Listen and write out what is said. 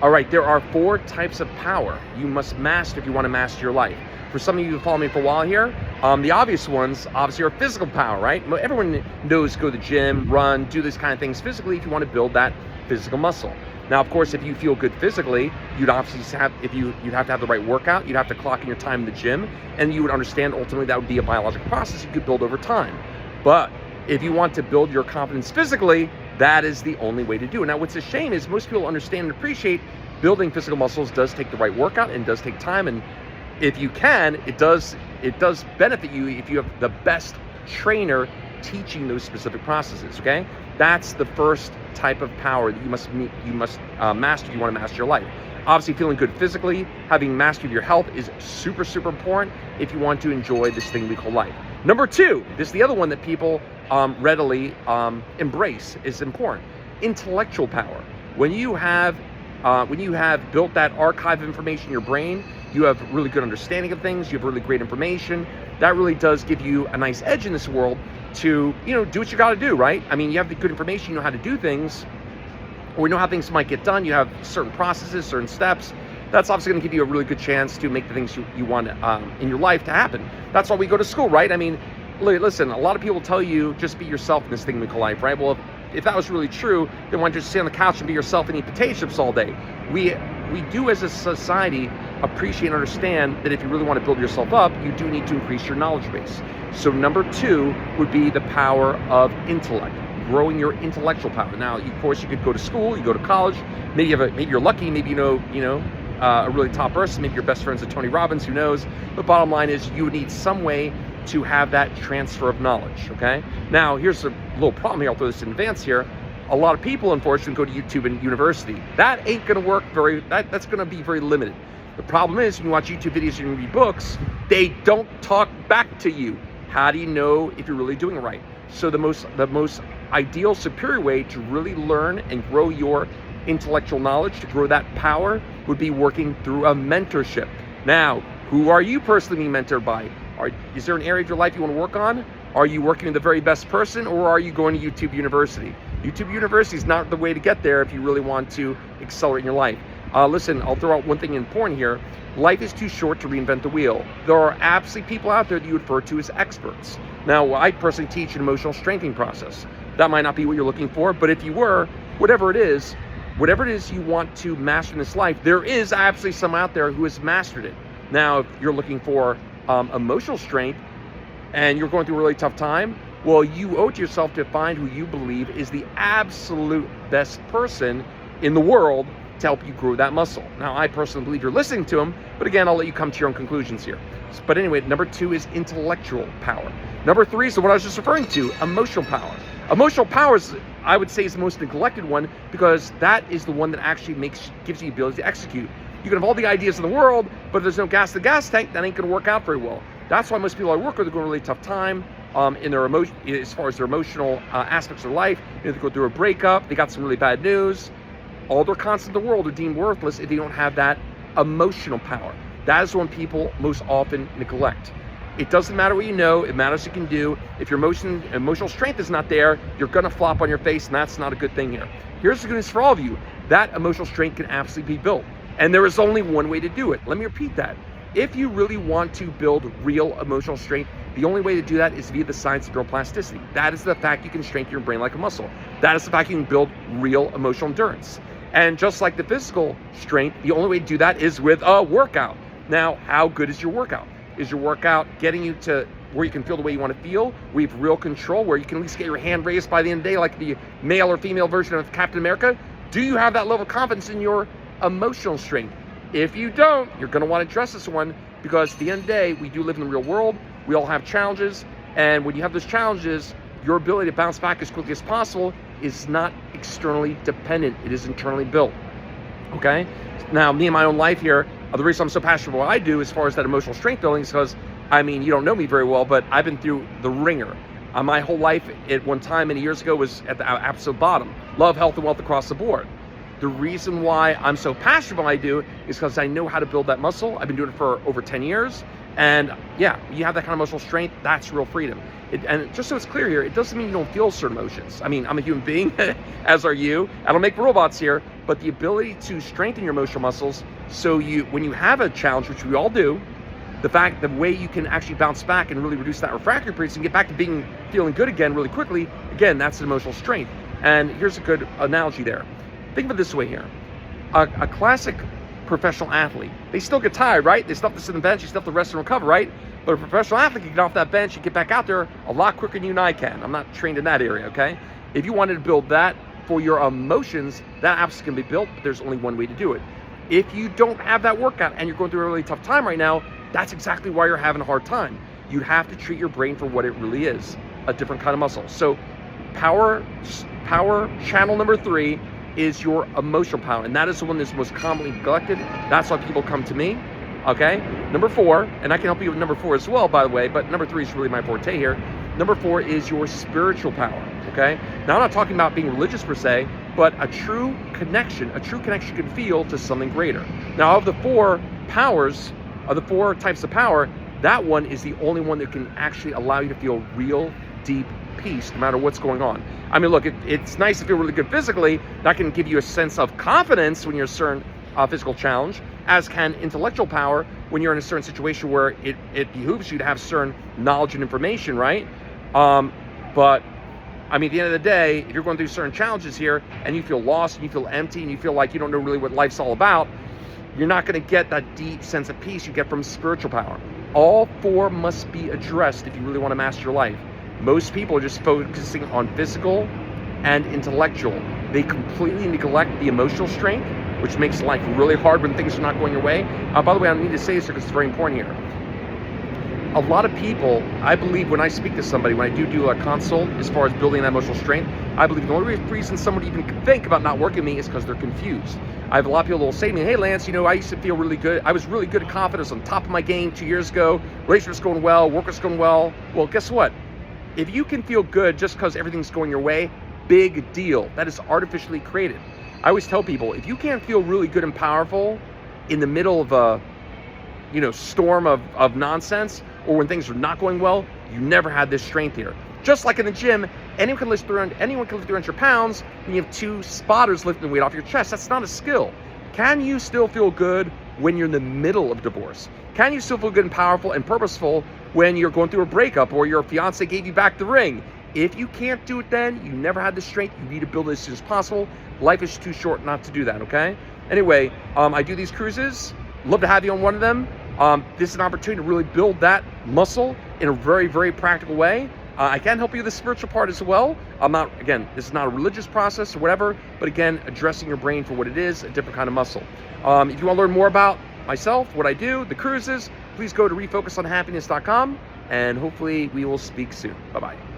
All right, there are 4 types of power you must master if you want to master your life. For some of you who follow me for a while here, the obvious ones obviously are physical power, right? Everyone knows go to the gym, run, do these kind of things physically if you want to build that physical muscle. Now, of course, if you feel good physically, you'd obviously you'd have to have the right workout, you'd have to clock in your time in the gym, and you would understand ultimately that would be a biological process you could build over time. But if you want to build your confidence physically, that is the only way to do it. Now, what's a shame is most people understand and appreciate building physical muscles does take the right workout and does take time. And if you can, it does benefit you if you have the best trainer teaching those specific processes, okay? That's the first type of power that you must master if you want to master your life. Obviously, feeling good physically, having mastery of your health is super, super important if you want to enjoy this thing we call life. Number 2, this is the other one that people readily embrace, is important. Intellectual power. When you have built that archive of information in your brain, you have really good understanding of things, you have really great information, that really does give you a nice edge in this world to, do what you got to do, right? I mean, you have the good information, you know how to do things, or you know how things might get done, you have certain processes, certain steps. That's obviously going to give you a really good chance to make the things you want in your life to happen. That's why we go to school, right? I mean, listen, a lot of people tell you just be yourself in this thing we call life, right? Well, if that was really true, then why don't you just sit on the couch and be yourself and eat potato chips all day? We do as a society appreciate and understand that if you really want to build yourself up, you do need to increase your knowledge base. So number 2 would be the power of intellect, growing your intellectual power. Now, of course, you could go to school, you go to college, maybe you're lucky, maybe you know a really top person, maybe your best friends with Tony Robbins, who knows? But bottom line is you need some way to have that transfer of knowledge, okay? Now, here's a little problem here, I'll throw this in advance here. A lot of people, unfortunately, go to YouTube and university. That ain't gonna work that's gonna be very limited. The problem is when you watch YouTube videos and you read books, they don't talk back to you. How do you know if you're really doing it right? So the most ideal, superior way to really learn and grow your intellectual knowledge, to grow that power, would be working through a mentorship. Now, who are you personally being mentored by? Is there an area of your life you want to work on? Are you working with the very best person, or are you going to YouTube University? YouTube University is not the way to get there if you really want to accelerate in your life. Listen, I'll throw out one thing important here. Life is too short to reinvent the wheel. There are absolutely people out there that you refer to as experts. Now, I personally teach an emotional strengthening process. That might not be what you're looking for, but if you were, whatever it is you want to master in this life, there is absolutely someone out there who has mastered it. Now, if you're looking for emotional strength and you're going through a really tough time, well, you owe it to yourself to find who you believe is the absolute best person in the world to help you grow that muscle. Now, I personally believe you're listening to him, but again, I'll let you come to your own conclusions here. But anyway, number 2 is intellectual power. Number 3 is what I was just referring to, emotional power. Emotional power is, I would say, is the most neglected one, because that is the one that actually gives you the ability to execute. You can have all the ideas in the world, but if there's no gas in the gas tank, that ain't gonna work out very well. That's why most people I work with are going a really tough time in their emotion, as far as their emotional aspects of their life. They go through a breakup, they got some really bad news. All their concepts in the world are deemed worthless if they don't have that emotional power. That is one people most often neglect. It doesn't matter what you know, it matters what you can do. If your emotional strength is not there, you're gonna flop on your face, and that's not a good thing here. Here's the good news for all of you. That emotional strength can absolutely be built. And there is only one way to do it. Let me repeat that. If you really want to build real emotional strength, the only way to do that is via the science of neuroplasticity. That is the fact you can strengthen your brain like a muscle. That is the fact you can build real emotional endurance. And just like the physical strength, the only way to do that is with a workout. Now, how good is your workout? Is your workout getting you to where you can feel the way you want to feel, where you have real control, where you can at least get your hand raised by the end of the day like the male or female version of Captain America? Do you have that level of confidence in your emotional strength? If you don't, you're going to want to address this one, because at the end of the day, we do live in the real world. We all have challenges, and when you have those challenges, your ability to bounce back as quickly as possible is not externally dependent. It is internally built. Okay? Now, me in my own life here, the reason I'm so passionate about what I do as far as that emotional strength building is because, I mean, you don't know me very well, but I've been through the ringer. My whole life at one time many years ago was at the absolute bottom. Love, health, and wealth across the board. The reason why I'm so passionate about what I do is because I know how to build that muscle. I've been doing it for over 10 years. And yeah, you have that kind of emotional strength, that's real freedom. And just so it's clear here, it doesn't mean you don't feel certain emotions. I mean, I'm a human being, as are you. I don't make robots here, but the ability to strengthen your emotional muscles, so when you have a challenge, which we all do, the way you can actually bounce back and really reduce that refractory period and get back to feeling good again really quickly, again, that's an emotional strength. And here's a good analogy there. Think of it this way here. A classic professional athlete, they still get tired, right? They still have to sit on the bench, they still have to rest and recover, right? But a professional athlete can get off that bench and get back out there a lot quicker than you and I can. I'm not trained in that area, okay? If you wanted to build that for your emotions, that absolutely can be built, but there's only one way to do it. If you don't have that workout and you're going through a really tough time right now, that's exactly why you're having a hard time. You have to treat your brain for what it really is, a different kind of muscle. So power channel number 3 is your emotional power, and that is the one that's most commonly neglected. That's why people come to me, okay? Number 4, and I can help you with number 4 as well, by the way, but number 3 is really my forte here. Number 4 is your spiritual power, okay? Now, I'm not talking about being religious per se, but a true connection you can feel to something greater. Now, of the 4 powers, of the 4 types of power, that one is the only one that can actually allow you to feel real, deep peace no matter what's going on. I mean, look, it's nice to feel really good physically. That can give you a sense of confidence when you're a certain physical challenge, as can intellectual power when you're in a certain situation where it behooves you to have certain knowledge and information, right? But I mean, at the end of the day, if you're going through certain challenges here and you feel lost and you feel empty and you feel like you don't know really what life's all about, you're not going to get that deep sense of peace you get from spiritual power. All 4 must be addressed if you really want to master your life. Most people are just focusing on physical and intellectual. They completely neglect the emotional strength, which makes life really hard when things are not going your way. By the way, I need to say this because it's very important here. A lot of people, I believe when I speak to somebody, when I do a consult as far as building that emotional strength, I believe the only reason somebody even can think about not working with me is because they're confused. I have a lot of people that will say to me, hey Lance, I used to feel really good. I was really good at confidence, on top of my game 2 years ago. Relationship's going well, work was going well. Well, guess what? If you can feel good just because everything's going your way, big deal. That is artificially created. I always tell people, if you can't feel really good and powerful in the middle of a storm of nonsense, or when things are not going well, you never had this strength here. Just like in the gym, anyone can lift 300 pounds when you have 2 spotters lifting weight off your chest. That's not a skill. Can you still feel good when you're in the middle of divorce? Can you still feel good and powerful and purposeful when you're going through a breakup or your fiance gave you back the ring? If you can't do it then, you never had the strength, you need to build it as soon as possible. Life is too short not to do that, okay? Anyway, I do these cruises. Love to have you on one of them. This is an opportunity to really build that muscle in a very, very practical way. I can help you with the spiritual part as well. This is not a religious process or whatever, but again, addressing your brain for what it is, a different kind of muscle. If you want to learn more about myself, what I do, the cruises, please go to refocusonhappiness.com, and hopefully we will speak soon. Bye-bye.